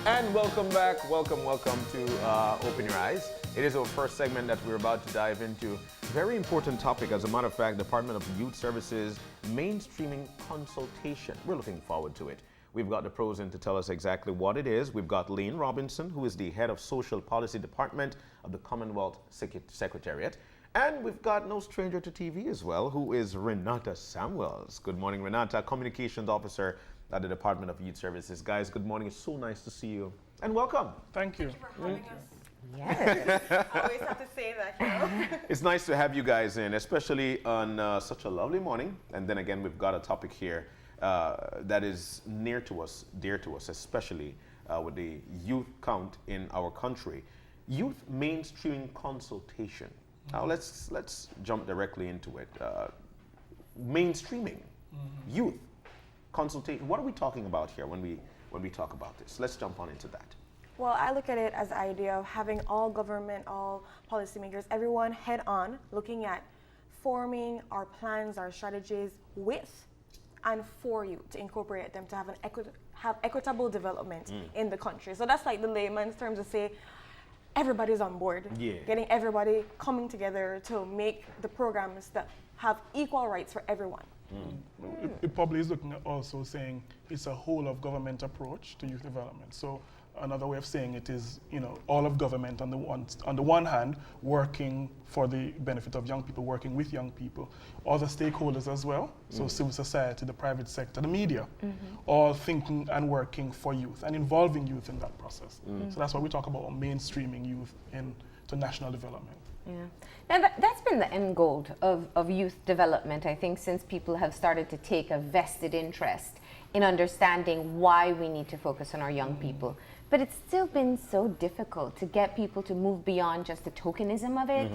And welcome back. Welcome to Open Your Eyes. It is our first segment that we're about to dive into. Very important topic. As a matter of fact, Department of Youth Services mainstreaming consultation. We're looking forward to it. We've got the pros in to tell us exactly what it is. We've got Layne Robinson, who is the head of Social Policy Department of the Commonwealth Secretariat. And we've got no stranger to TV as well, who is Renata Samuels. Good morning, Renata, Communications Officer at the Department of Youth Services. Guys, good morning. It's so nice to see you. And welcome. Thank you. Thank you for having us. Yes. I always have to say that, you know. It's nice to have you guys in, especially on such a lovely morning. And then again, we've got a topic here that is near to us, dear to us, especially with the youth count in our country. Youth mainstreaming consultation. Now let's jump directly into it. Mainstreaming, youth consultation. What are we talking about here when we talk about this? Let's jump on into that. Well, I look at it as the idea of having all government, all policymakers, everyone head on looking at forming our plans, our strategies with and for you to incorporate them to have equitable development in the country. So that's like the layman's terms to say everybody's on board, getting everybody coming together to make the programs that have equal rights for everyone. It probably is looking at also saying it's a whole of government approach to youth development. So another way of saying it is, you know, all of government on the one hand working for the benefit of young people, working with young people, other stakeholders as well, so civil society, the private sector, the media, all thinking and working for youth and involving youth in that process. So that's why we talk about mainstreaming youth into national development. Yeah. Now that's been the end goal of youth development, I think, since people have started to take a vested interest in understanding why we need to focus on our young people. But it's still been so difficult to get people to move beyond just the tokenism of it,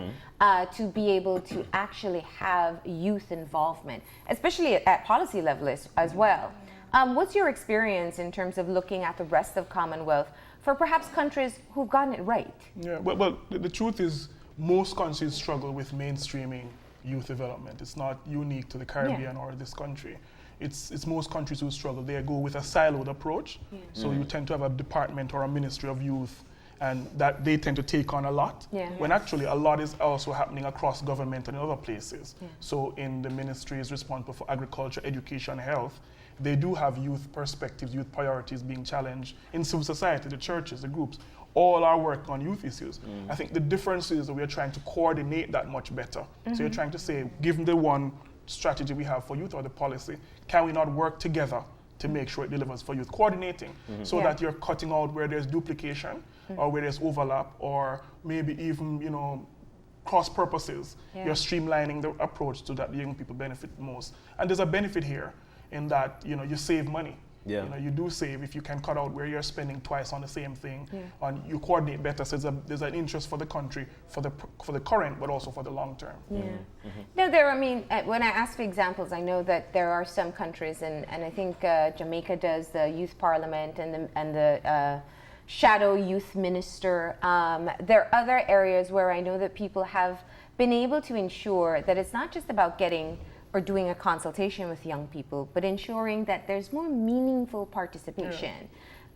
to be able to actually have youth involvement, especially at policy level as well. What's your experience in terms of looking at the rest of Commonwealth for perhaps countries who've gotten it right? Yeah, well, the truth is most countries struggle with mainstreaming youth development. It's not unique to the Caribbean or this country. It's most countries who struggle. They go with a siloed approach. So you tend to have a department or a ministry of youth, and that they tend to take on a lot. When actually a lot is also happening across government and in other places. So in the ministries responsible for agriculture, education, health, they do have youth perspectives, youth priorities being challenged in civil society, the churches, the groups. All our work on youth issues. I think the difference is that we are trying to coordinate that much better. So you're trying to say, given the one strategy we have for youth or the policy, can we not work together to make sure it delivers for youth? Coordinating so that you're cutting out where there's duplication or where there's overlap or maybe even, you know, cross purposes. You're streamlining the approach so that the young people benefit most. And there's a benefit here in that, you know, you save money. You know, you do save if you can cut out where you're spending twice on the same thing, and you coordinate better. So there's an interest for the country, for the current, but also for the long term. No, I mean, when I ask for examples, I know that there are some countries, and I think Jamaica does the youth parliament and the shadow youth minister. There are other areas where I know that people have been able to ensure that it's not just about getting or doing a consultation with young people, but ensuring that there's more meaningful participation.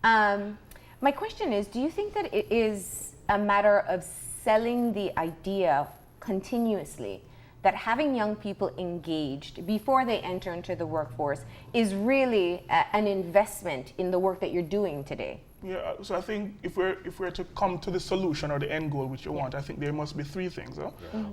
My question is, do you think that it is a matter of selling the idea continuously that having young people engaged before they enter into the workforce is really an investment in the work that you're doing today? Yeah, so I think if we're to come to the solution or the end goal which you want, I think there must be three things.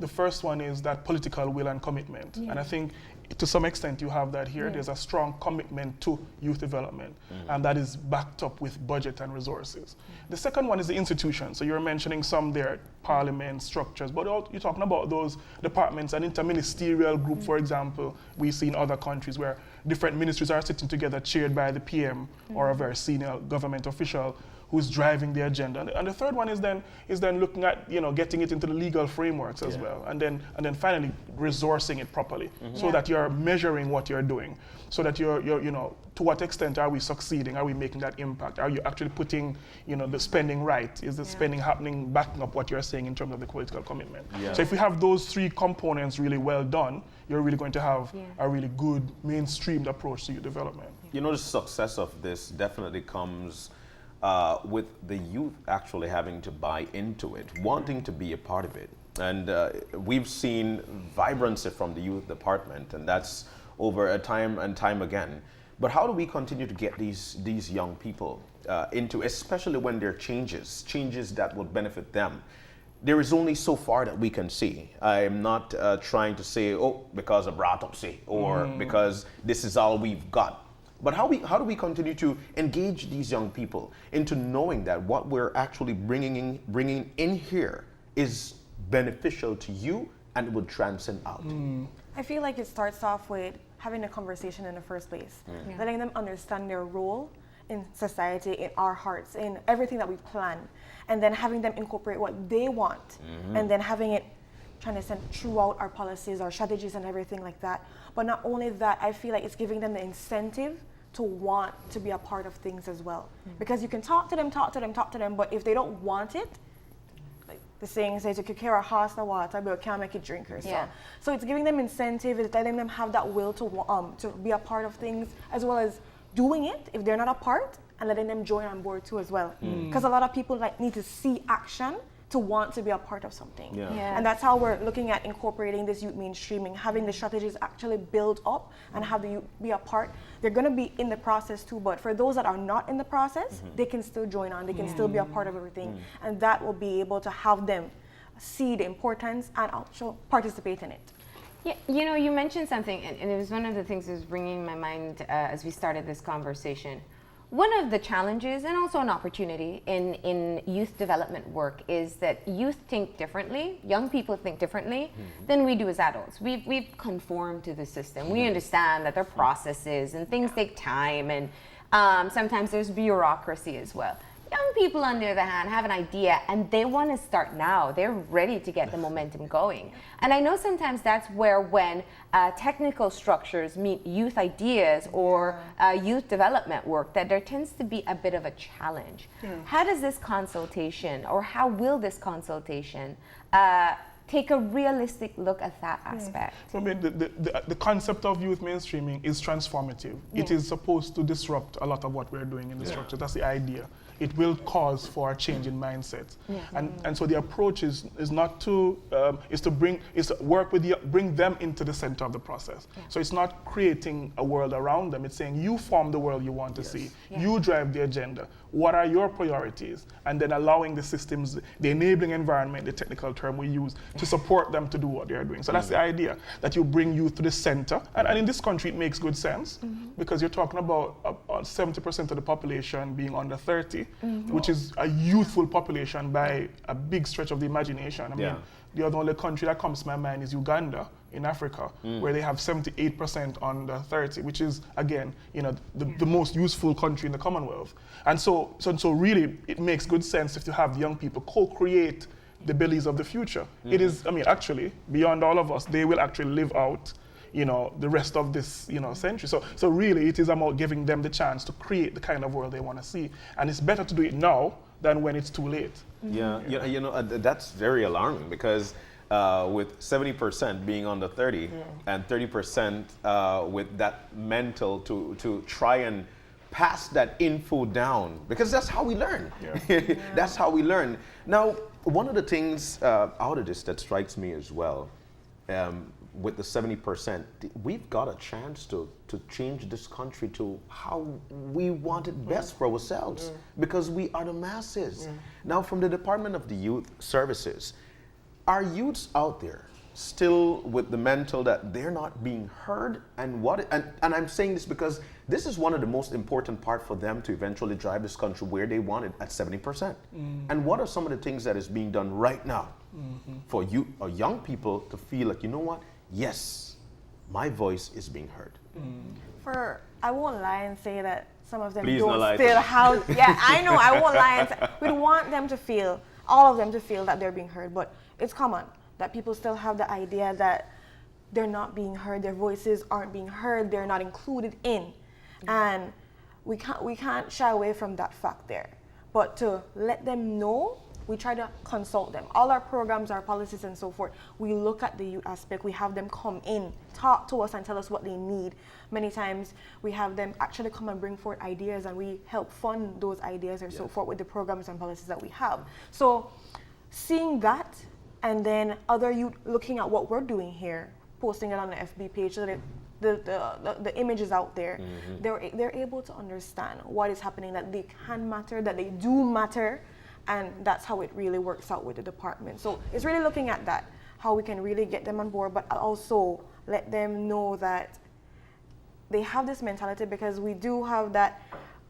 The first one is that political will and commitment. And I think to some extent you have that here. There's a strong commitment to youth development, and that is backed up with budget and resources. The second one is the institution. So you're mentioning some there, parliament, structures, but you're talking about those departments, an interministerial group, for example, we see in other countries where different ministries are sitting together, chaired by the PM or a very senior government official who's driving the agenda. And the third one is then looking at, you know, getting it into the legal frameworks as well, and then finally resourcing it properly so that you're measuring what you're doing, so that you're you know, to what extent are we succeeding? Are we making that impact? Are you actually putting, you know, the spending right? Is the spending happening, backing up what you're saying in terms of the political commitment? So if we have those three components really well done, you're really going to have a really good mainstreamed approach to youth development. You know, the success of this definitely comes with the youth actually having to buy into it, wanting to be a part of it. And we've seen vibrancy from the youth department, and that's over a time and time again. But how do we continue to get these young people into, especially when there are changes that will benefit them? There is only so far that we can see. I'm not trying to say, oh, because of autopsy or because this is all we've got. But how do we continue to engage these young people into knowing that what we're actually bringing in here is beneficial to you and it would transcend out? I feel like it starts off with having a conversation in the first place, letting them understand their role in society, in our hearts, in everything that we plan, and then having them incorporate what they want, and then having it transcend throughout our policies, our strategies, and everything like that. But not only that, I feel like it's giving them the incentive to want to be a part of things as well. Because you can talk to them, but if they don't want it, like the saying says, you could carry a horse in the water, but you can't make it drink yourself. So it's giving them incentive, it's letting them have that will to be a part of things, as well as doing it if they're not a part, and letting them join on board too as well. Because a lot of people need to see action to want to be a part of something. And that's how we're looking at incorporating this youth mainstreaming, having the strategies actually build up and have the youth be a part. They're going to be in the process too, but for those that are not in the process, they can still join on, they can still be a part of everything, and that will be able to have them see the importance and also participate in it. Yeah, you know, you mentioned something, and it was one of the things that was bringing my mind as we started this conversation. One of the challenges and also an opportunity in youth development work is that youth think differently, young people think differently than we do as adults. We've conformed to the system. We understand that there are processes and things take time, and sometimes there's bureaucracy as well. Young people, on the other hand, have an idea and they want to start now. They're ready to get the momentum going. And I know sometimes that's where when technical structures meet youth ideas or youth development work, that there tends to be a bit of a challenge. How does this consultation, or how will this consultation take a realistic look at that aspect? I mean, the concept of youth mainstreaming is transformative. It is supposed to disrupt a lot of what we're doing in the structure. That's the idea. It will cause for a change in mindset. And so the approach is not to, is to work with bring them into the center of the process. So it's not creating a world around them. It's saying you form the world you want to see. You drive the agenda. What are your priorities? And then allowing the systems, the enabling environment, the technical term we use, to support them to do what they are doing. So that's the idea, that you bring youth to the center. And in this country, it makes good sense, because you're talking about 70% of the population being under 30, which is a youthful population by a big stretch of the imagination. I mean, the only country that comes to my mind is Uganda in Africa, where they have 78% under 30, which is, again, you know, the most useful country in the Commonwealth. And so really, it makes good sense if you have the young people co-create the Belize of the future. It is, I mean, actually, beyond all of us, they will actually live out, you know, the rest of this, you know, century. So really, it is about giving them the chance to create the kind of world they want to see. And it's better to do it now than when it's too late. You know, that's very alarming, because with 70% being under 30 and 30% with that mental to try and pass that info down, because that's how we learn. That's how we learn. Now, one of the things out of this that strikes me as well, with the 70%, we've got a chance to change this country to how we want it best for ourselves, because we are the masses. Now, from the Department of the Youth Services, are youths out there still with the mental that they're not being heard? And I'm saying this because this is one of the most important part for them to eventually drive this country where they want it at 70%. And what are some of the things that is being done right now for you or young people to feel like, you know what, yes, my voice is being heard? I won't lie and say that some of them Please no lie. don't still have, I know, I won't lie and say, we want them to feel, all of them to feel that they're being heard, but it's common that people still have the idea that they're not being heard, their voices aren't being heard, they're not included in. And we can't shy away from that fact there. But to let them know we try to consult them. All our programs, our policies and so forth, we look at the youth aspect. We have them come in, talk to us and tell us what they need. Many times we have them actually come and bring forth ideas, and we help fund those ideas and so forth with the programs and policies that we have. So seeing that, and then other youth looking at what we're doing here, posting it on the FB page so that the image is out there, they're able to understand what is happening, that they can matter, that they do matter, and that's how it really works out with the department. So it's really looking at that, how we can really get them on board, but also let them know that they have this mentality, because we do have that,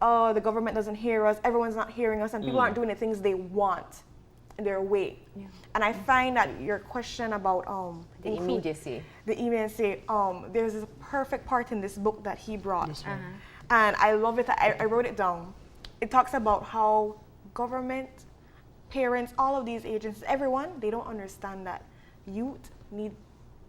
oh, the government doesn't hear us, everyone's not hearing us, and people aren't doing the things they want in their way. Yeah. And I find that your question about the immediacy. There's this perfect part in this book that he brought. And I love it. I wrote it down. It talks about how government, parents, all of these agencies, everyone, they don't understand that youth need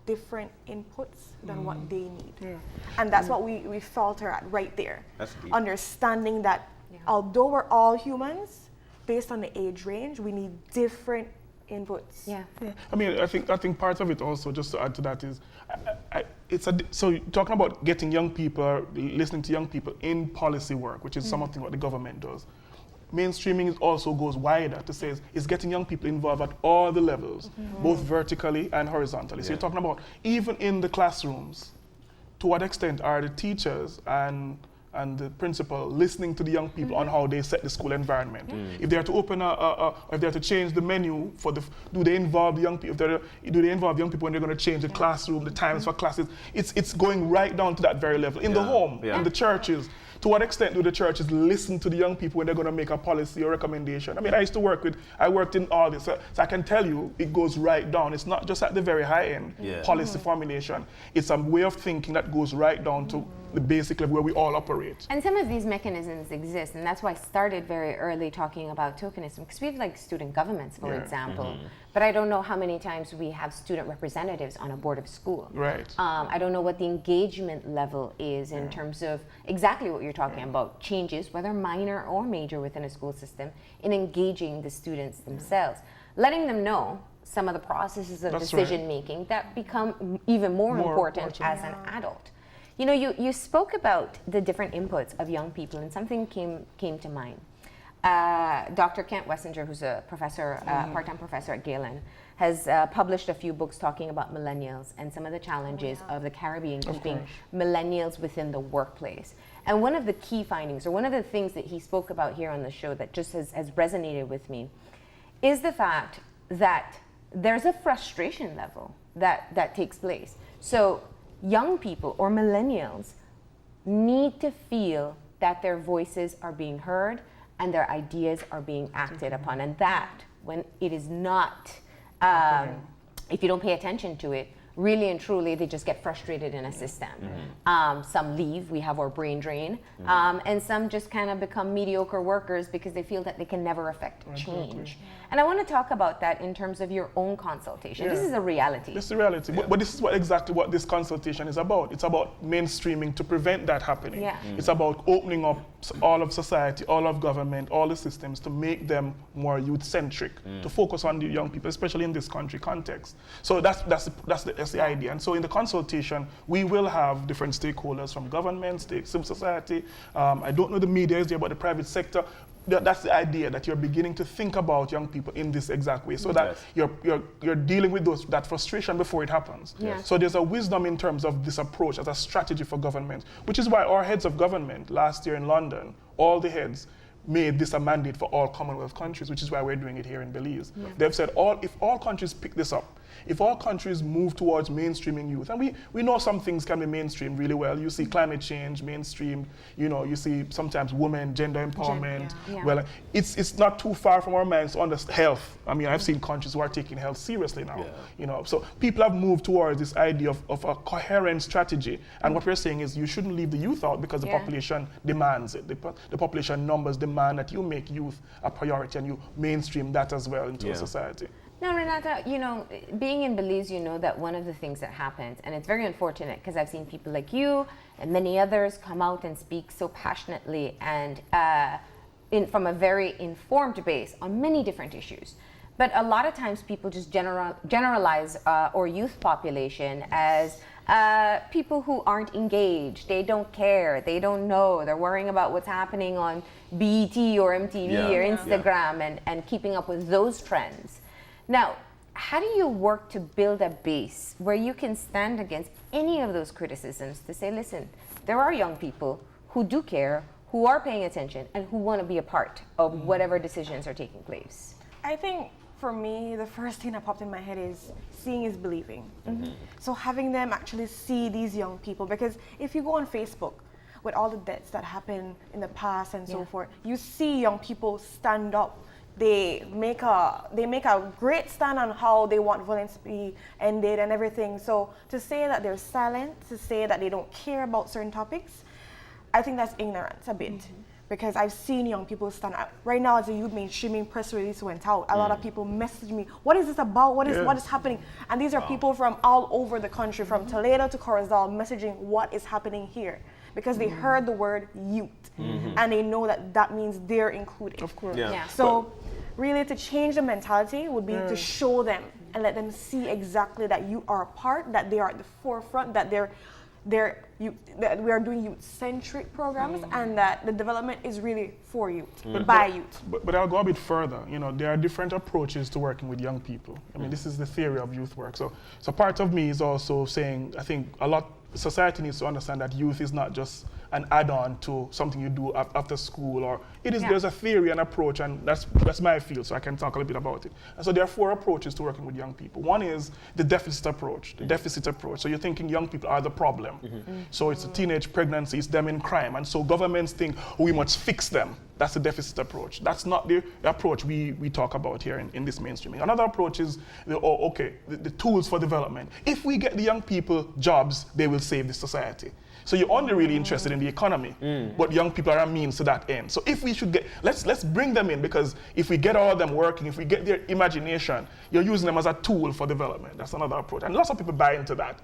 different inputs than what they need. And that's what we falter at right there. That's deep. Understanding that although we're all humans, based on the age range, we need different inputs. I mean, I think part of it also, just to add to that, is so talking about getting young people, listening to young people in policy work, which is something what the government does. Mainstreaming also goes wider to say it's getting young people involved at all the levels, both vertically and horizontally. So you're talking about even in the classrooms, to what extent are the teachers and the principal listening to the young people on how they set the school environment? If they are to open if they are to change the menu for do they involve the young people? Do they involve young people when they're going to change the classroom, the times for classes? It's going right down to that very level. In the home, in the churches. To what extent do the churches listen to the young people when they're going to make a policy or recommendation? I mean, I worked in all this, so I can tell you it goes right down. It's not just at the very high end policy formulation. It's a way of thinking that goes right down to the basic level where we all operate. And some of these mechanisms exist, and that's why I started very early talking about tokenism, because we have like student governments, for example. But I don't know how many times we have student representatives on a board of school. Right. I don't know what the engagement level is in terms of exactly what you're talking about, changes, whether minor or major within a school system, in engaging the students themselves, letting them know some of the processes of decision making that become even more important as an adult. You know, you spoke about the different inputs of young people, and something came to mind. Dr. Kent Wessinger, who's a professor, part-time professor at Layne, has published a few books talking about millennials and some of the challenges of the Caribbean keeping millennials within the workplace. And one of the key findings, or one of the things that he spoke about here on the show that just has resonated with me, is the fact that there's a frustration level that takes place. So young people or millennials need to feel that their voices are being heard and their ideas are being acted upon. And that, when it is not, if you don't pay attention to it, really and truly, they just get frustrated in a system. Some leave, we have our brain drain, and some just kind of become mediocre workers because they feel that they can never affect change. And I want to talk about that in terms of your own consultation. This is a reality. This is a reality, but this is exactly what this consultation is about. It's about mainstreaming to prevent that happening. It's about opening up all of society, all of government, all the systems to make them more youth-centric, to focus on the young people, especially in this country context. So that's the idea. And so in the consultation, we will have different stakeholders from government, civil society. I don't know the media is there, but the private sector. That's the idea, that you're beginning to think about young people in this exact way, so that you're dealing with that frustration before it happens. So there's a wisdom in terms of this approach as a strategy for government, which is why our heads of government last year in London, all the heads, made this a mandate for all Commonwealth countries, which is why we're doing it here in Belize. They've said if all countries pick this up, if all countries move towards mainstreaming youth, and we know some things can be mainstreamed really well. You see climate change mainstream, you see sometimes women, gender empowerment. Well, it's not too far from our minds on the health. I mean, I've seen countries who are taking health seriously now. So people have moved towards this idea of a coherent strategy. And what we're saying is you shouldn't leave the youth out, because the population demands it. The population numbers demand that you make youth a priority and you mainstream that as well into a society. Now, Renata, being in Belize, you know that one of the things that happens, and it's very unfortunate because I've seen people like you and many others come out and speak so passionately and from a very informed base on many different issues. But a lot of times people just generalize our youth population as people who aren't engaged. They don't care. They don't know. They're worrying about what's happening on BET or MTV or Instagram and keeping up with those trends. Now, how do you work to build a base where you can stand against any of those criticisms to say, listen, there are young people who do care, who are paying attention, and who want to be a part of whatever decisions are taking place? I think for me, the first thing that popped in my head is seeing is believing. So having them actually see these young people, because if you go on Facebook with all the deaths that happened in the past and so forth, you see young people stand up. They make a great stand on how they want violence to be ended and everything. So to say that they're silent, to say that they don't care about certain topics, I think that's ignorance a bit. Because I've seen young people stand up. Right now, as a youth mainstreaming press release went out, a lot of people message me, what is this about? What is happening? And these are people from all over the country, from Toledo to Corozal, messaging what is happening here. Because they heard the word youth, and they know that that means they're included. Of course. So really to change the mentality would be to show them and let them see exactly that you are a part, that they are at the forefront, that that we are doing youth-centric programs, and that the development is really for youth, by youth. But I'll go a bit further. You know, there are different approaches to working with young people. I mean, this is the theory of youth work. So part of me is also saying, I think society needs to understand that youth is not just an add-on to something you do after school, or there's a theory and approach, and that's my field, so I can talk a little bit about it. And so there are 4 approaches to working with young people. One is the deficit approach. So you're thinking young people are the problem. So it's a teenage pregnancy, it's them in crime, and so governments think, we must fix them. That's the deficit approach. That's not the approach we talk about here in this mainstreaming. Another approach is the tools for development. If we get the young people jobs, they will save the society. So you're only really interested in the economy, but young people are a means to that end. So if we should let's bring them in, because if we get all of them working, if we get their imagination, you're using them as a tool for development. That's another approach. And lots of people buy into that,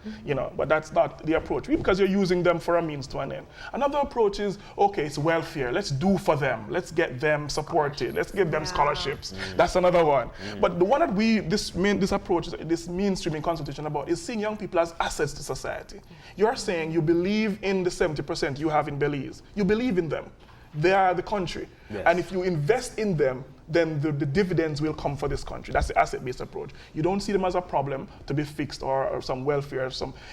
but that's not the approach, because you're using them for a means to an end. Another approach is, it's welfare. Let's do for them. Let's get them supported. Let's give them scholarships. That's another one. But the one that this approach, this mainstreaming consultation about, is seeing young people as assets to society. You're saying you believe in the 70% you have in Belize. You believe in them. They are the country. And if you invest in them, then the dividends will come for this country. That's the asset-based approach. You don't see them as a problem to be fixed or some welfare.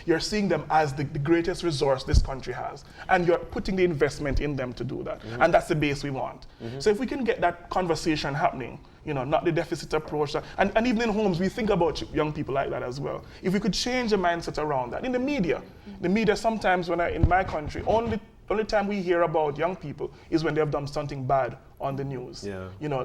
You're seeing them as the greatest resource this country has. And you're putting the investment in them to do that. And that's the base we want. So if we can get that conversation happening, not the deficit approach. And even in homes, we think about young people like that as well. If we could change the mindset around that. In the media sometimes in my country, only time we hear about young people is when they have done something bad on the news.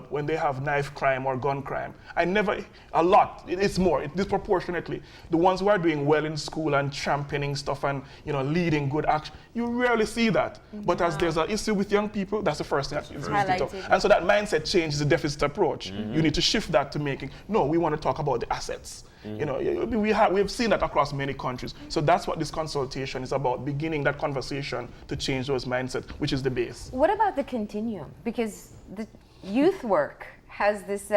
When they have knife crime or gun crime. It's more, disproportionately. The ones who are doing well in school and championing stuff and leading good action, you rarely see that. But as there's an issue with young people, that's the first thing that is highlighted. And so that mindset change is the deficit approach. You need to shift that to we want to talk about the assets. We've seen that across many countries. So that's what this consultation is about, beginning that conversation to change those mindsets, which is the base. What about the continuum? Because the youth work has this,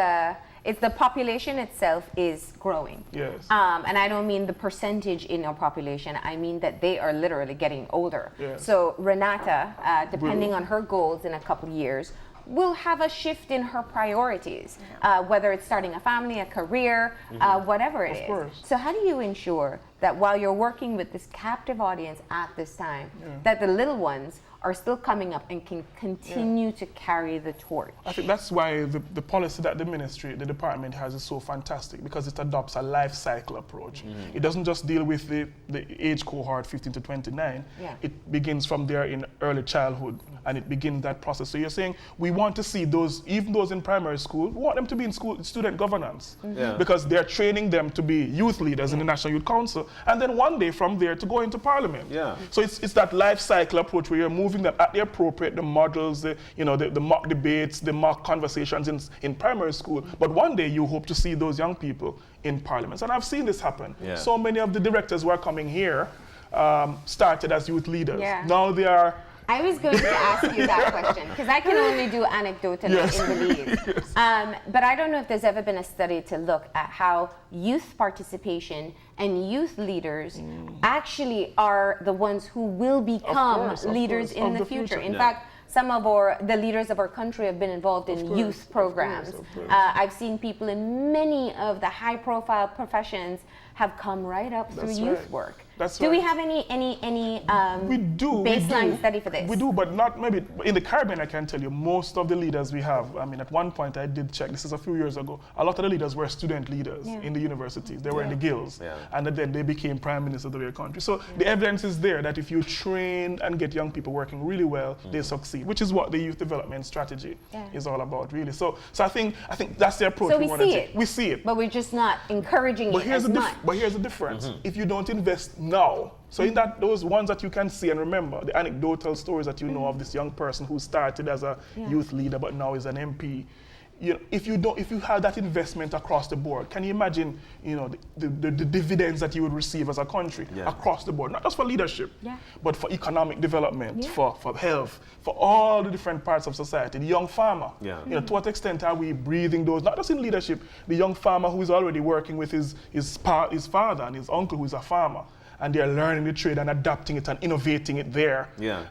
it's the population itself is growing. Yes. And I don't mean the percentage in our population, I mean that they are literally getting older. Yes. So Renata, depending on her goals in a couple of years, will have a shift in her priorities, whether it's starting a family, a career, whatever it is. Course. So how do you ensure that while you're working with this captive audience at this time, that the little ones are still coming up and can continue to carry the torch? I think that's why the policy that the department has is so fantastic, because it adopts a life cycle approach. It doesn't just deal with the age cohort 15 to 29. It begins from there in early childhood, and it begins that process. So you're saying we want to see even those in primary school, we want them to be in student governance, because they're training them to be youth leaders in the National Youth Council, and then one day from there to go into parliament. So it's that life cycle approach where you're moving them at the appropriate, the models, the mock debates, the mock conversations in primary school. But one day you hope to see those young people in parliaments. And I've seen this happen. So many of the directors who are coming here started as youth leaders. Now they are I was going to ask you that question because I can only do anecdotally in Belize. But I don't know if there's ever been a study to look at how youth participation and youth leaders actually are the ones who will become leaders in the future. In fact, some of the leaders of our country have been involved in youth programs. I've seen people in many of the high-profile professions have come right up through youth work. Do we have any baseline study for this? We do, but not maybe in the Caribbean. I can tell you, most of the leaders we have. I mean, at one point I did check. This is a few years ago. A lot of the leaders were student leaders in the universities. They were in the guilds, and then they became prime ministers of their country. So the evidence is there that if you train and get young people working really well, they succeed. Which is what the youth development strategy is all about, really. So I think that's the approach we want to take. We see it, but we're just not encouraging it as much. But here's the difference. If you don't invest now, so in those ones that you can see and remember, the anecdotal stories that you know of this young person who started as a youth leader but now is an MP, you know, if you have that investment across the board, can you imagine, you know, the dividends that you would receive as a country across the board, not just for leadership, but for economic development, for health, for all the different parts of society. The young farmer, you know, to what extent are we breathing those, not just in leadership, the young farmer who is already working with his father and his uncle who is a farmer, and they're learning the trade and adapting it and innovating it there.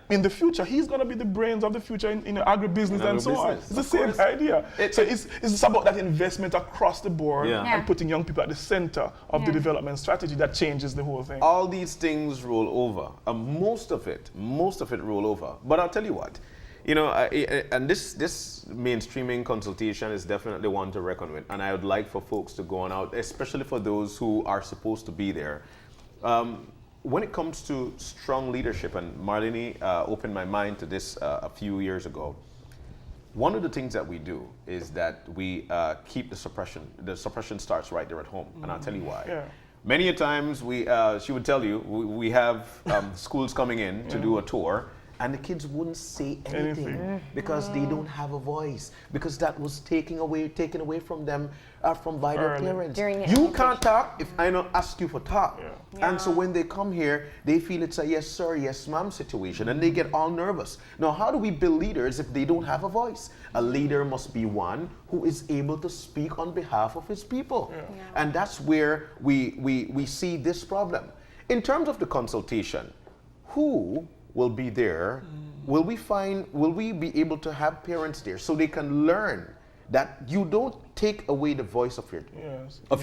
In the future, he's going to be the brains of the future in agribusiness and so on. It's the same idea. So it's about that investment across the board and putting young people at the center of the development strategy that changes the whole thing. All these things roll over. Most of it roll over. But I'll tell you what, you know, and this mainstreaming consultation is definitely one to reckon with. And I would like for folks to go on out, especially for those who are supposed to be there. When it comes to strong leadership, and Marlene opened my mind to this a few years ago, one of the things that we do is that we keep the suppression. The suppression starts right there at home, and I'll tell you why. Many a times, she would tell you, we have schools coming in to do a tour, and the kids wouldn't say anything because they don't have a voice, because that was taken away from them from by their parents. You can't talk if I don't ask you for talk. And so when they come here, they feel it's a yes sir, yes ma'am situation, and they get all nervous. Now, how do we build leaders if they don't have a voice? A leader must be one who is able to speak on behalf of his people. And that's where we see this problem. In terms of the consultation, who will be there? Will we be able to have parents there so they can learn that you don't take away the voice of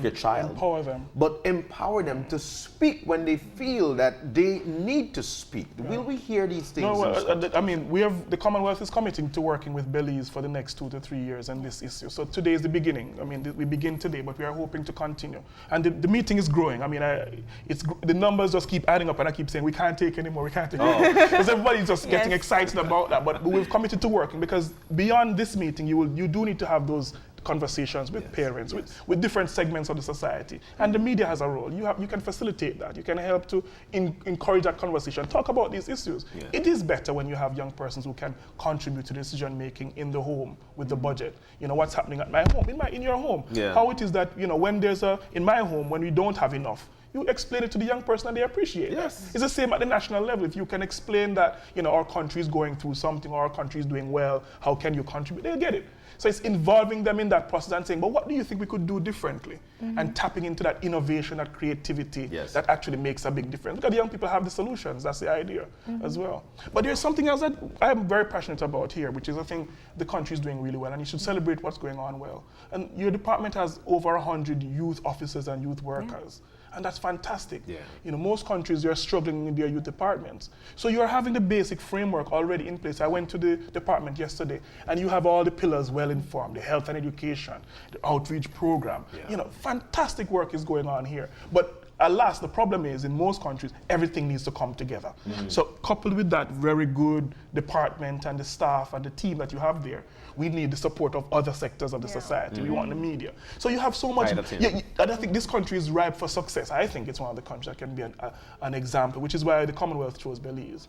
your child, empower them, but empower them to speak when they feel that they need to speak? Will we hear these things? No, I mean, the Commonwealth is committing to working with Belize for the next 2 to 3 years on this issue. So today is the beginning. I mean, we begin today, but we are hoping to continue. And the meeting is growing. I mean, the numbers just keep adding up, and I keep saying we can't take anymore. We can't take anymore. Because everybody's just getting excited about that. But we've committed to working, because beyond this meeting, you do need to have those conversations with parents, with different segments of the society. And the media has a role. You can facilitate that. You can help to encourage that conversation, talk about these issues. It is better when you have young persons who can contribute to decision making in the home with the budget. You know, what's happening at my home, in your home. How it is that, you know, when there's in my home, when we don't have enough, you explain it to the young person and they appreciate it. It's the same at the national level. If you can explain that, you know, our country is going through something, or our country is doing well, how can you contribute? They'll get it. So it's involving them in that process and saying, but what do you think we could do differently? And tapping into that innovation, that creativity that actually makes a big difference. Because the young people have the solutions. That's the idea as well. But there's something else that I'm very passionate about here, which is I think the country is doing really well, and you should celebrate what's going on well. And your department has over 100 youth officers and youth workers. And that's fantastic. You know, most countries, they're struggling in their youth departments. So you're having the basic framework already in place. I went to the department yesterday, and you have all the pillars well informed, the health and education, the outreach program. You know, fantastic work is going on here. But alas, the problem is, in most countries, everything needs to come together. So coupled with that very good department and the staff and the team that you have there, we need the support of other sectors of the society. We want the media. So you have so much. And I think this country is ripe for success. I think it's one of the countries that can be an example, which is why the Commonwealth chose Belize,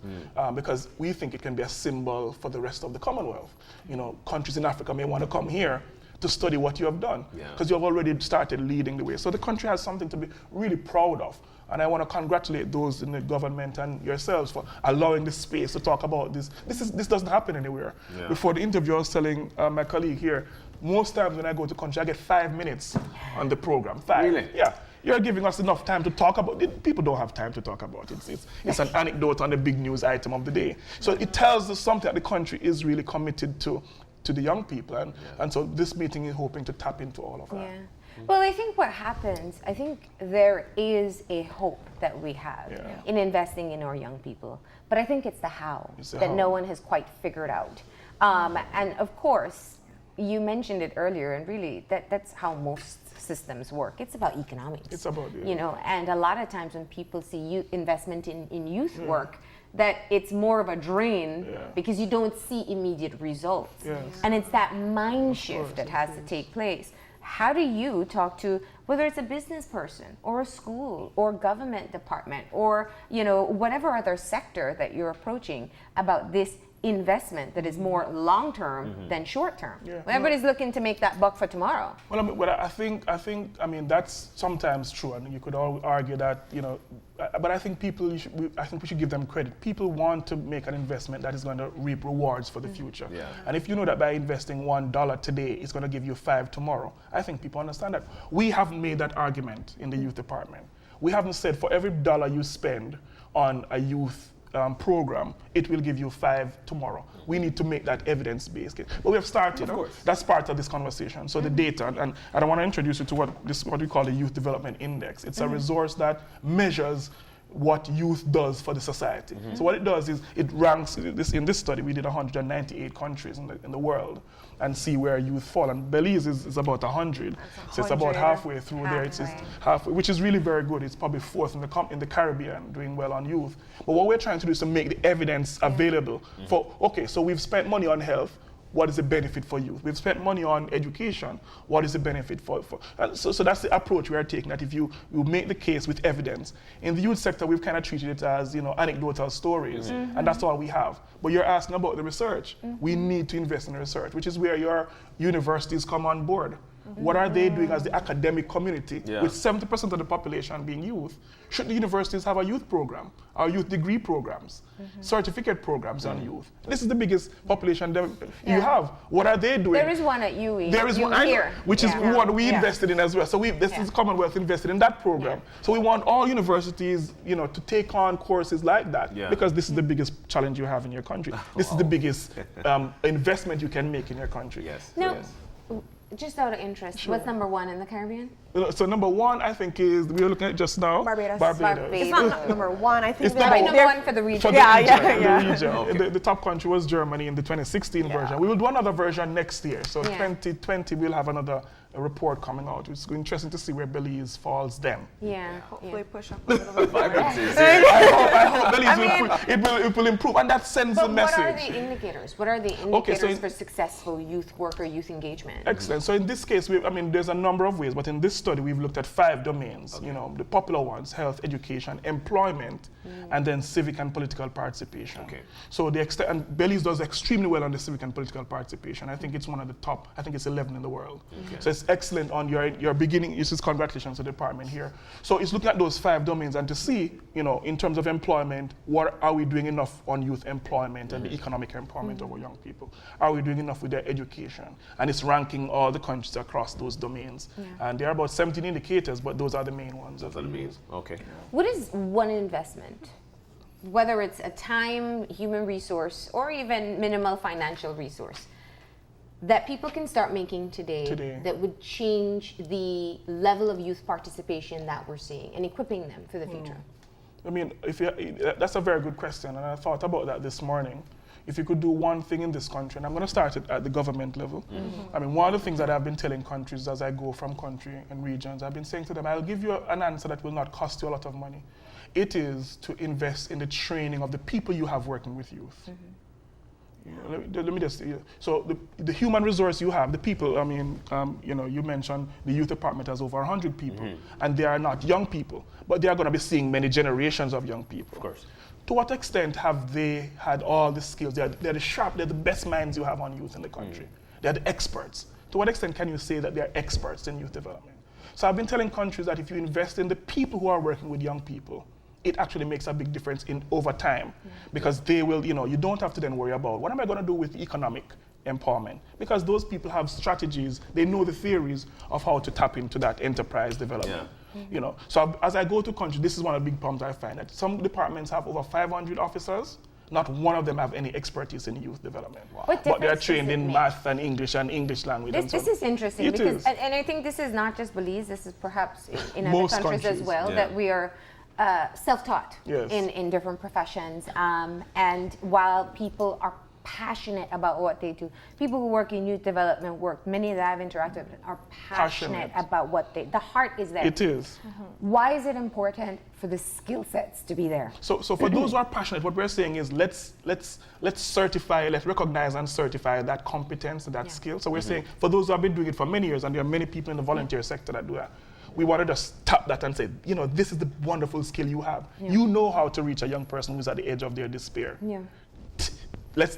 because we think it can be a symbol for the rest of the Commonwealth. You know, countries in Africa may want to come here to study what you have done, Yeah. because you have already started leading the way. So the country has something to be really proud of. And I want to congratulate those in the government and yourselves for allowing this space to talk about this. This doesn't happen anywhere. Yeah. Before the interview, I was telling my colleague here, most times when I go to country, I get 5 minutes on the program. 5. Really? Yeah. You're giving us enough time to talk about it. People don't have time to talk about it. It's an anecdote on the big news item of the day. So it tells us something that the country is really committed to the young people. And so this meeting is hoping to tap into all of that. Yeah. Well, I think what happens, I think there is a hope that we have Yeah. in investing in our young people. But I think it's the how It's the that how. no one has quite figured out. And of course, you mentioned it earlier, and really that's how most systems work. It's about economics. It's about, yeah. You know, and a lot of times when people see investment in youth work, that it's more of a drain Yeah. because you don't see immediate results. Yes. And it's that mind shift course, that of has to take place. How do you talk to, whether it's a business person or a school or government department or, you know, whatever other sector that you're approaching about this investment that is more long-term than short-term? Yeah. Everybody's looking to make that buck for tomorrow. Well, I think, that's sometimes true, and you could argue that, you know, but I think I think we should give them credit. People want to make an investment that is going to reap rewards for the future. Yeah. And if you know that by investing $1 today, it's going to give you 5 tomorrow, I think people understand that. We haven't made that argument in the youth department. We haven't said for every dollar you spend on a youth program, it will give you 5 tomorrow. We need to make that evidence-based. But we have started. Of course. That's part of this conversation. So the data, and I want to introduce you to what we call the Youth Development Index. It's a resource that measures what youth does for the society. So what it does is it ranks, in this study we did 198 countries in the world and see where youth fall. And Belize is about 100. So it's about 100. halfway through there. It's halfway, which is really very good. It's probably 4th in the Caribbean, doing well on youth. But what we're trying to do is to make the evidence available for, okay, so we've spent money on health. What is the benefit for youth? We've spent money on education. What is the benefit for so that's the approach we are taking, that if you make the case with evidence. In the youth sector, we've kind of treated it as, you know, anecdotal stories, and that's all we have. But you're asking about the research. We need to invest in the research, which is where your universities come on board. What are they doing as the academic community? Yeah. With 70% of the population being youth, should the universities have a youth program, or youth degree programs, certificate programs on youth? This is the biggest population you have. What are they doing? There is one at UE. There is one, here. which is what we invested in as well. So this is Commonwealth invested in that program. So we want all universities, you know, to take on courses like that, because this is the biggest challenge you have in your country. This is the biggest investment you can make in your country. Yes. Now, Yes. just out of interest, what's number one in the Caribbean? So number one, I think, is we were looking at just now. Barbados. Barbados. It's not number one. I think It's they're Probably number number one for the region. For the Yeah, region, yeah, yeah. the region. Okay. The top country was Germany in the 2016 version. We will do another version next year. So Yeah. 2020, we'll have another report coming out. It's interesting to see where Belize falls then. Yeah. hopefully push up a little bit. Vibrancy is I hope Belize it will improve, and that sends But a what are message. the indicators? What are the Okay, so indicators for successful youth work or youth engagement? Excellent. So in this case, there's a number of ways, but in this study, we've looked at 5 domains. You know, the popular ones: health, education, employment, and then civic and political participation. Okay. So and Belize does extremely well on the civic and political participation. I think it's one of the top. I think it's 11 in the world. Okay. So it's excellent on your beginning. This is congratulations to the department here. So it's looking at those 5 domains and to see, you know, in terms of employment, what are we doing enough on youth employment and the economic empowerment of our young people? Are we doing enough with their education? And it's ranking all the countries across those domains. And there are about 17 indicators, but those are the main ones. That's what it means. Okay. What is one investment, whether it's a time, human resource, or even minimal financial resource, that people can start making today that would change the level of youth participation that we're seeing and equipping them for the future? I mean, that's a very good question, and I thought about that this morning. If you could do one thing in this country, and I'm going to start it at the government level. I mean, one of the things that I've been telling countries as I go from country and regions, I've been saying to them, I'll give you an answer that will not cost you a lot of money. It is to invest in the training of the people you have working with youth. You know, let me just say, so the human resource you have, the people, I mean, you know, you mentioned the youth department has over 100 people, and they are not young people, but they are going to be seeing many generations of young people. Of course. To what extent have they had all the skills? They're the sharp, they're the best minds you have on youth in the country. They're the experts. to what extent can you say that they're experts in youth development? So I've been telling countries that if you invest in the people who are working with young people, it actually makes a big difference in over time, because they will, you don't have to then worry about what am I going to do with economic empowerment, because those people have strategies, they know the theories of how to tap into that enterprise development. So as I go to countries, this is one of the big problems I find, that some departments have over 500 officers, not one of them have any expertise in youth development. But they are trained in math and English language. This is interesting, because and I think this is not just Belize, this is perhaps in other countries as well, that we are self-taught in different professions. And while people are passionate about what they do, people who work in youth development work, many that I've interacted with are passionate about what the heart is there. It is. Why is it important for the skill sets to be there? So for those who are passionate, what we're saying is let's certify, let's recognize and certify that competence and that skill. So we're saying for those who have been doing it for many years, and there are many people in the volunteer sector that do that, we wanted to stop that and say, this is the wonderful skill you have. You know how to reach a young person who's at the edge of their despair. Let's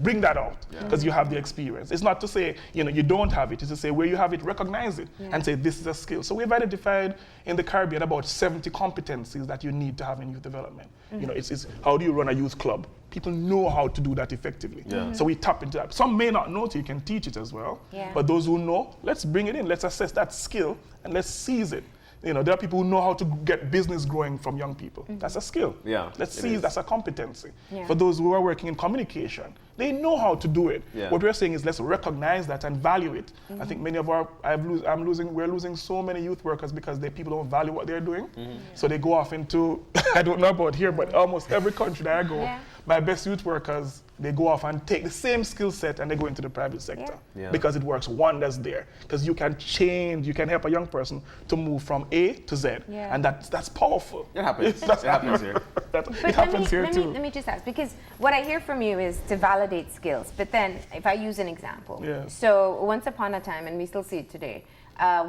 bring that out, because you have the experience. It's not to say you don't have it. It's to say where you have it, recognize it and say this is a skill. So we've identified in the Caribbean about 70 competencies that you need to have in youth development. It's how do you run a youth club? People know how to do that effectively. So we tap into that. Some may not know, so you can teach it as well. But those who know, let's bring it in. Let's assess that skill and let's seize it. There are people who know how to get business growing from young people. That's a skill. Let's see, that's a competency. For those who are working in communication, they know how to do it. What we're saying is let's recognize that and value it. I think many of we're losing so many youth workers because people don't value what they're doing. So they go off into, I don't know about here, but almost every country that I go, my best youth workers, they go off and take the same skill set and they go into the private sector because it works wonders there. Because you can change, you can help a young person to move from A to Z, and that's powerful. It happens. It happens here. It happens here too. Let me just ask, because what I hear from you is to validate skills, but then if I use an example, so once upon a time, and we still see it today,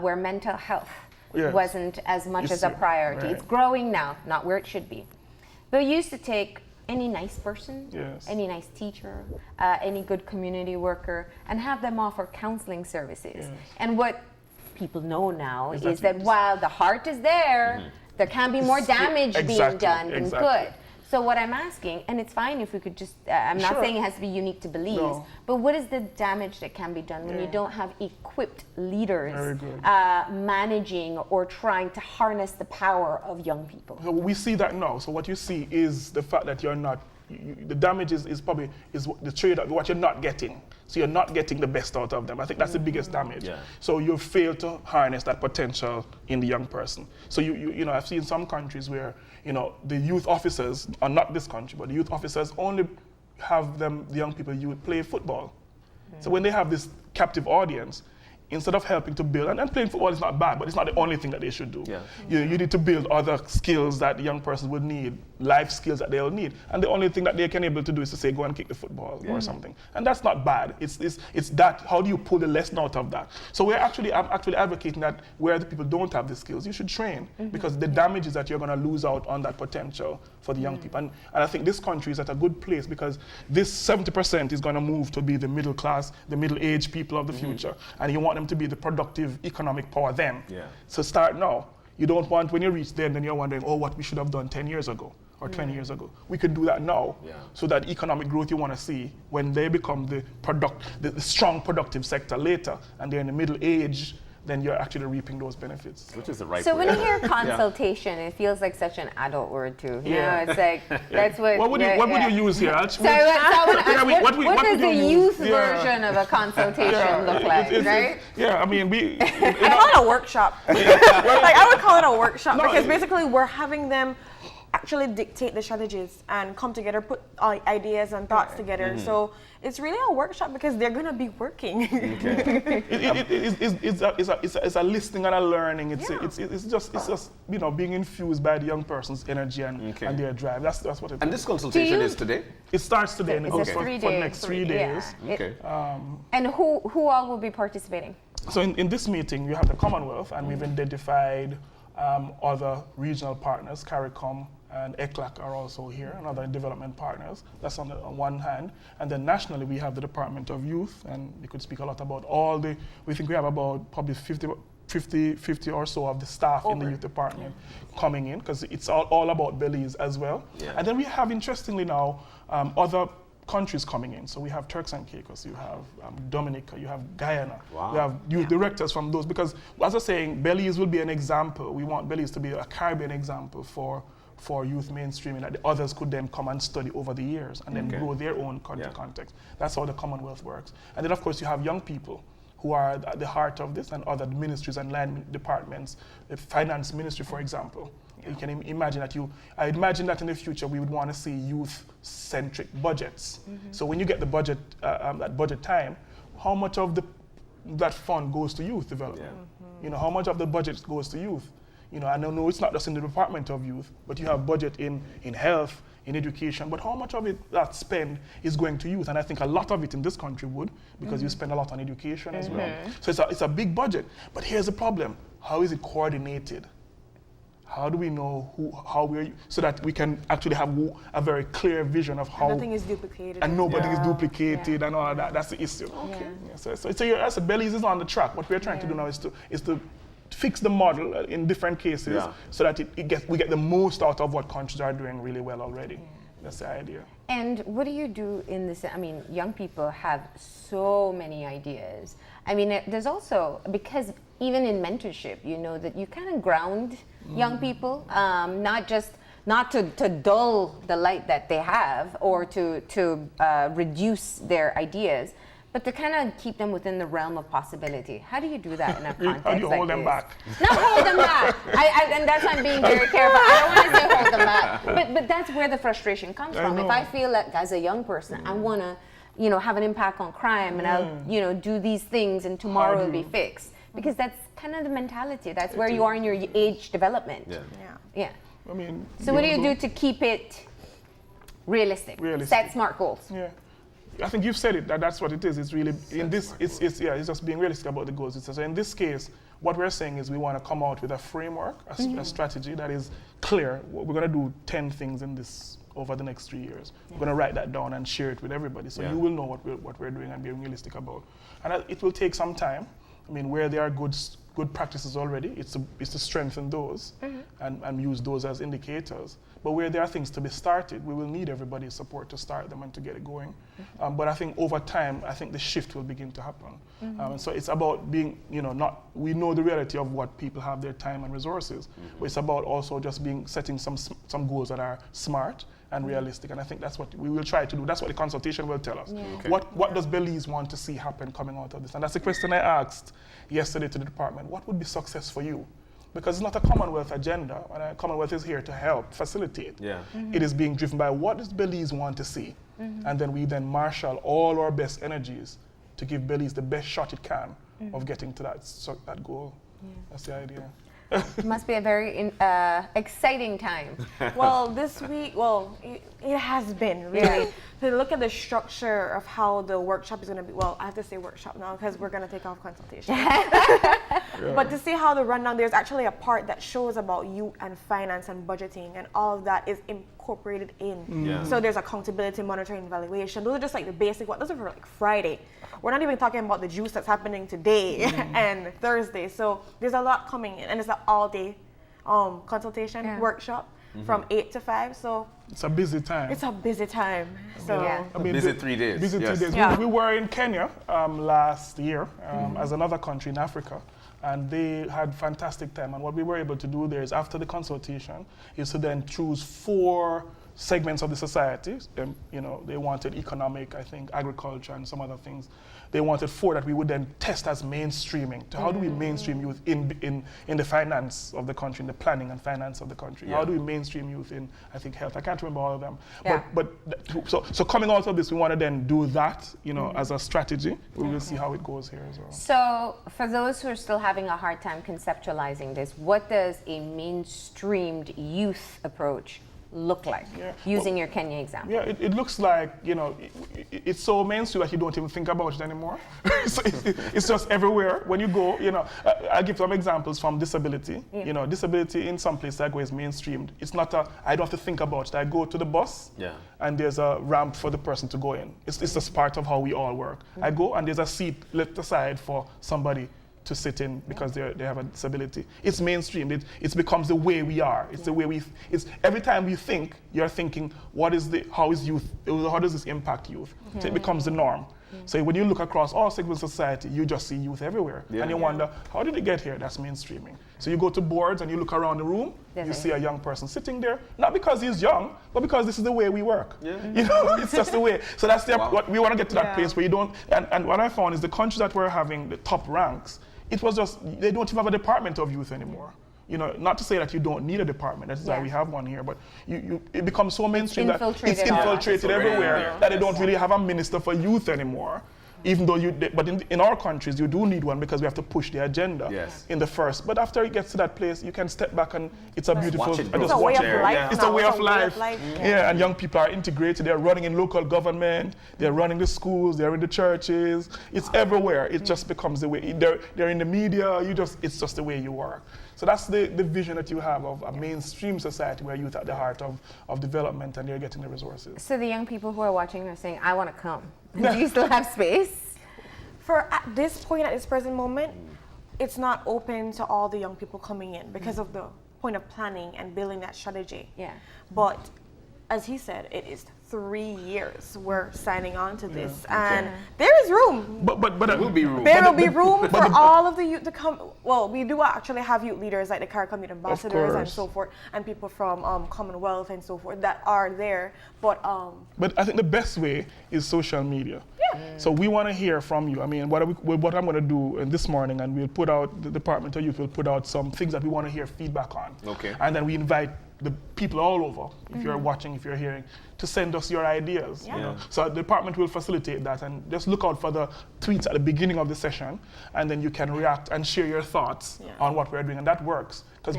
where mental health wasn't as much as a priority. It's growing now, not where it should be. But we used to take any nice person, any nice teacher, any good community worker, and have them offer counseling services. And what people know now is that while the heart is there, there can be more damage being done than good. So what I'm asking, and it's fine if we could just, I'm not saying it has to be unique to Belize, but what is the damage that can be done when you don't have equipped leaders managing or trying to harness the power of young people? So we see that now. So what you see is the fact that you're not, the damage is probably the trade of what you're not getting. So you're not getting the best out of them. I think that's the biggest damage. So you fail to harness that potential in the young person. So I've seen some countries where the youth officers, or not this country, but the youth officers only have the young people play football. So when they have this captive audience, instead of helping to build, and playing football is not bad, but it's not the only thing that they should do. You need to build other skills that the young person would need, life skills that they'll need. And the only thing that they can able to do is to say, go and kick the football or something. And that's not bad. It's that, how do you pull the lesson out of that? So I'm actually advocating that where the people don't have the skills, you should train, because the damage is that you're gonna lose out on that potential for the young people. And I think this country is at a good place, because this 70% is gonna move to be the middle class, the middle-aged people of the future. And you want them to be the productive economic power then. So start now. You don't want, when you reach there, then you're wondering, what we should have done 10 years ago or 20 years ago. We can do that now, so that economic growth you want to see, when they become the strong productive sector later, and they're in the middle age, then you're actually reaping those benefits. Which is the right So way. when you hear consultation, it feels like such an adult word too. It's like, that's what... What would you use here? What does the youth version of a consultation look like, right? I mean, I call it a workshop. I would call it a workshop, because basically we're having them actually dictate the strategies and come together, put ideas and thoughts together. So it's really a workshop, because they're going to be working. It's a listening and a learning. It's just being infused by the young person's energy and their drive. That's what it is. And this consultation is today? It starts today and it goes for the next 3 days. And who all will be participating? So in this meeting, you have the Commonwealth, and we've identified other regional partners, CARICOM, and ECLAC are also here, and other development partners. That's on one hand. And then nationally, we have the Department of Youth, and we could speak a lot about we think we have about probably 50 or so of the staff in the youth department coming in, because it's all about Belize as well. Yeah. And then we have, interestingly now, other countries coming in. So we have Turks and Caicos, you have Dominica, you have Guyana. Wow. We have youth directors from those, because as I was saying, Belize will be an example. We want Belize to be a Caribbean example for youth mainstreaming that the others could then come and study over the years and then grow their own country context. That's how the Commonwealth works. And then of course you have young people who are at the heart of this, and other ministries and land departments, the finance ministry, for example. You can imagine that I imagine that in the future we would want to see youth-centric budgets. So when you get the budget, at budget time, how much of that fund goes to youth development? You know, how much of the budget goes to youth? You know, I know it's not just in the Department of Youth, but you have budget in health, in education, but how much of that spend is going to youth? And I think a lot of it in this country would, because you spend a lot on education as well. So it's a big budget. But here's the problem. How is it coordinated? How do we know so that we can actually have a very clear vision of how... Nothing is duplicated. And nobody is duplicated and all of that. That's the issue. Okay. Yeah, so Belize is on the track. What we're trying to do now is to fix the model in different cases so that we get the most out of what countries are doing really well already. That's the idea. And what do you do in this? I mean, young people have so many ideas. I mean, there's also, because even in mentorship, you know that you kind of ground young people, not to dull the light that they have or to reduce their ideas, but to kind of keep them within the realm of possibility. How do you do that in a context How do you like hold them this? back? Not hold them back. And that's why I'm being very careful. I don't want to say hold them back. But that's where the frustration comes from. If I feel like as a young person, I want to, you know, have an impact on crime, and I'll, you know, do these things, and tomorrow it'll be fixed. Because that's kind of the mentality. That's where you are in your age development. Yeah. I mean, so what do you do to keep it realistic? Set smart goals. Yeah. I think you've said it, that's what it is. It's really, in this, it's just being realistic about the goals. So in this case, what we're saying is we want to come out with a framework, a strategy that is clear. We're going to do 10 things in this over the next 3 years. We're going to write that down and share it with everybody, so you will know what we're doing and be realistic about. And it will take some time. I mean, where there are good practices already, it's to strengthen those and use those as indicators. But where there are things to be started, we will need everybody's support to start them and to get it going. But I think over time, I think the shift will begin to happen. And so it's about being, you know, we know the reality of what people have, their time and resources, but it's about also just setting some goals that are smart and realistic. And I think that's what we will try to do. That's what the consultation will tell us. What does Belize want to see happen coming out of this? And that's the question I asked yesterday to the department. What would be success for you? Because it's not a Commonwealth agenda, and a Commonwealth is here to help facilitate. It is being driven by what does Belize want to see, and then we marshal all our best energies to give Belize the best shot it can of getting to that goal. That's the idea. It must be a very exciting time. Well, this week, it has been really. To look at the structure of how the workshop is going to be, I have to say workshop now because we're going to take off consultation. But to see how the rundown, there's actually a part that shows about youth and finance and budgeting, and all of that is incorporated in. So there's accountability, monitoring, evaluation. Those are just like the basic, those are for like Friday. We're not even talking about the juice that's happening today and Thursday. So there's a lot coming in, and it's an all-day consultation workshop from 8 to 5. So it's a busy time. It's a busy time. So I mean, busy 3 days. Busy 3 days. We were in Kenya last year as another country in Africa, and they had fantastic time. And what we were able to do there is, after the consultation, is to then choose 4 segments of the society. You know, they wanted economic, I think, agriculture, and some other things. They wanted 4 that we would then test as mainstreaming. So how do we mainstream youth in the finance of the country, in the planning and finance of the country? How do we mainstream youth in, I think, health? I can't remember all of them. So coming out of this, we want to then do that, you know, as a strategy. We will see how it goes here as well. So for those who are still having a hard time conceptualizing this, what does a mainstreamed youth approach look like? Yeah. Using your Kenya example. Yeah, it looks like, it's so mainstream that you don't even think about it anymore. So it's just everywhere. When you go, I'll give some examples from disability. Yeah. Disability in some places I go is mainstreamed. It's not I don't have to think about it. I go to the bus and there's a ramp for the person to go in. It's just part of how we all work. I go and there's a seat left aside for somebody to sit in because they have a disability. It's mainstream. It becomes the way we are. It's the way it's every time we think, you're thinking, how does this impact youth? So it becomes the norm. So when you look across all segments of society, you just see youth everywhere. And you wonder, how did it get here? That's mainstreaming. So you go to boards and you look around the room, you see a young person sitting there, not because he's young, but because this is the way we work. It's just the way. So that's what we want to get to that place where you don't, and what I found is the countries that were having the top ranks, it was just, they don't even have a department of youth anymore. Not to say that you don't need a department, that's why we have one here, but it becomes so mainstream that it's infiltrated everywhere that they don't really have a minister for youth anymore. Even though but in our countries, you do need one because we have to push the agenda in the first. But after it gets to that place, you can step back and it's a beautiful, it's a way of life. It's a way of life. And young people are integrated. They're running in local government. They're running the schools. They're in the churches. It's everywhere. It just becomes the way. They're in the media. It's just the way you work. So that's the vision that you have of a mainstream society where youth at the heart of development and they're getting the resources. So the young people who are watching are saying, I want to come. Do you still have space? At this point, at this present moment, it's not open to all the young people coming in because of the point of planning and building that strategy. Yeah. But as he said, it is 3 years we're signing on to this, and there is room. But there will be room. There will be room for all of the youth to come. Well, we do actually have youth leaders like the CARICOM youth ambassadors and so forth, and people from Commonwealth and so forth that are there. But I think the best way is social media. So we want to hear from you. I mean, what I'm going to do this morning, and we'll put out, the Department of Youth will put out some things that we want to hear feedback on. Okay. And then we invite the people all over, if you're watching, if you're hearing, to send us your ideas. So the department will facilitate that, and just look out for the tweets at the beginning of the session, and then you can react and share your thoughts on what we're doing, and that works. Because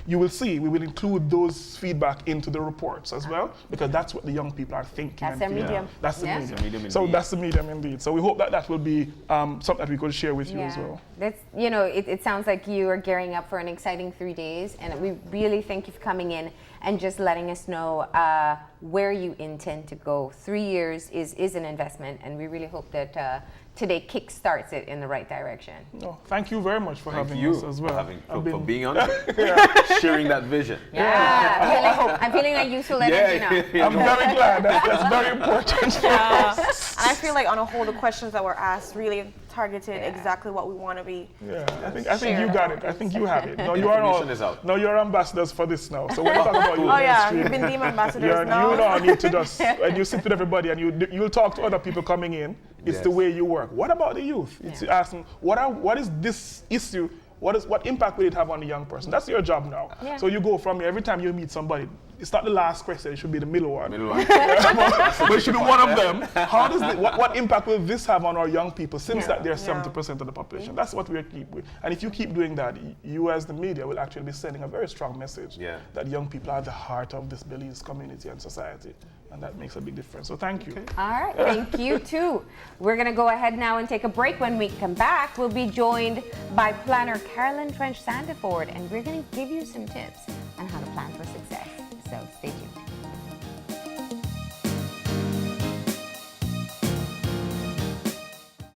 you will see, we will include those feedback into the reports as well, because that's what the young people are thinking. That's their medium. That's the medium. So that's the medium indeed. So we hope that will be something that we could share with you as well. That's, it sounds like you are gearing up for an exciting 3 days, and we really thank you for coming in and just letting us know where you intend to go. 3 years is an investment, and we really hope that today kickstarts it in the right direction. No, thank you very much for having us as well. For being on sharing that vision. I'm feeling like useful energy now. I'm very glad. That's very important for us. And I feel like on a whole, the questions that were asked really targeted exactly what we want to be. I think you got it. I think you have it. No, you are you're ambassadors for this now. So when you talk about you've been deemed ambassadors now. You don't need to just, and you sit with everybody and you'll talk to other people coming in. It's the way you work. What about the youth? It's asking, what is this issue? What impact will it have on the young person? That's your job now. So you go from here, every time you meet somebody, it's not the last question, it should be the middle one. But it should be one of them. What impact will this have on our young people since that they're 70% of the population? That's what we're keep with. And if you keep doing that, you as the media will actually be sending a very strong message that young people are the heart of this Belize community and society. And that makes a big difference. So thank you. All right, thank you too. We're going to go ahead now and take a break. When we come back, we'll be joined by planner Carolyn Trench Sandiford, and we're going to give you some tips on how to plan for success. So stay tuned.